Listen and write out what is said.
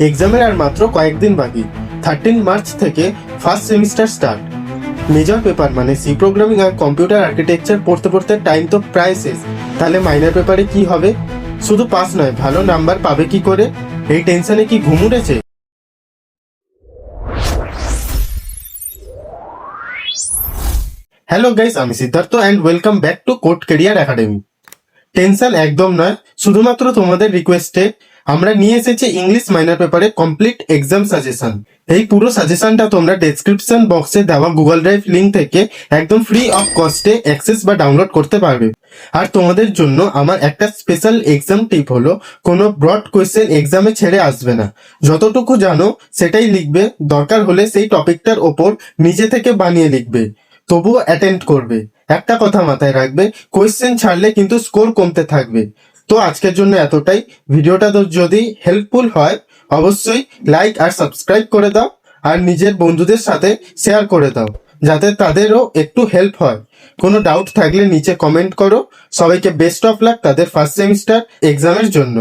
এক্সামের আর মাত্র কয়েকদিন বাকি। 13 মার্চ থেকে first semester start. Major paper মানে সি প্রোগ্রামিং আর কম্পিউটার আর্কিটেকচার পড়তে পড়তে টাইম তো প্রায় শেষ। তাহলে মাইনর পেপারে কি হবে? শুধু পাস নয়, ভালো নাম্বার পাবে কি করে? এই টেনশনে কি ঘুম উঠেছে? হ্যালো গাইস, আমি Siddharth and welcome back to code career academy. Tension একদম নয়, শুধুমাত্র তোমাদের রিকোয়েস্টে আমরা নিয়ে এসেছি ইংলিশ মাইনর পেপারে কমপ্লিট এক্সাম সাজেশন। এই পুরো সাজেশনটা তোমরা ডেসক্রিপশন বক্সে দেওয়া গুগল ড্রাইভ লিঙ্ক থেকে একদম ফ্রি অফ কস্টে অ্যাক্সেস বা ডাউনলোড করতে পারবে। আর তোমাদের জন্য আমার একটা স্পেশাল এক্সাম টিপ হলো, কোনো ব্রড কোয়েশ্চেন এক্সামে ছেড়ে আসবে না। যতটুকু জানো সেটাই লিখবে, দরকার হলে সেই টপিকটার ওপর নিজে থেকে বানিয়ে লিখবে, তবুও অ্যাটেন্ড করবে। একটা কথা মাথায় রাখবে, কোয়েশ্চেন ছাড়লে কিন্তু স্কোর কমতে থাকবে। তো আজকের জন্য এতটাই। ভিডিওটা তো যদি হেল্পফুল হয় অবশ্যই লাইক আর সাবস্ক্রাইব করে দাও, আর নিজের বন্ধুদের সাথে শেয়ার করে দাও যাতে তাদেরও একটু হেল্প হয়। কোনো ডাউট থাকলে নিচে কমেন্ট করো। সবাইকে বেস্ট অফ লাক তাদের ফার্স্ট সেমিস্টার এক্সামের জন্য।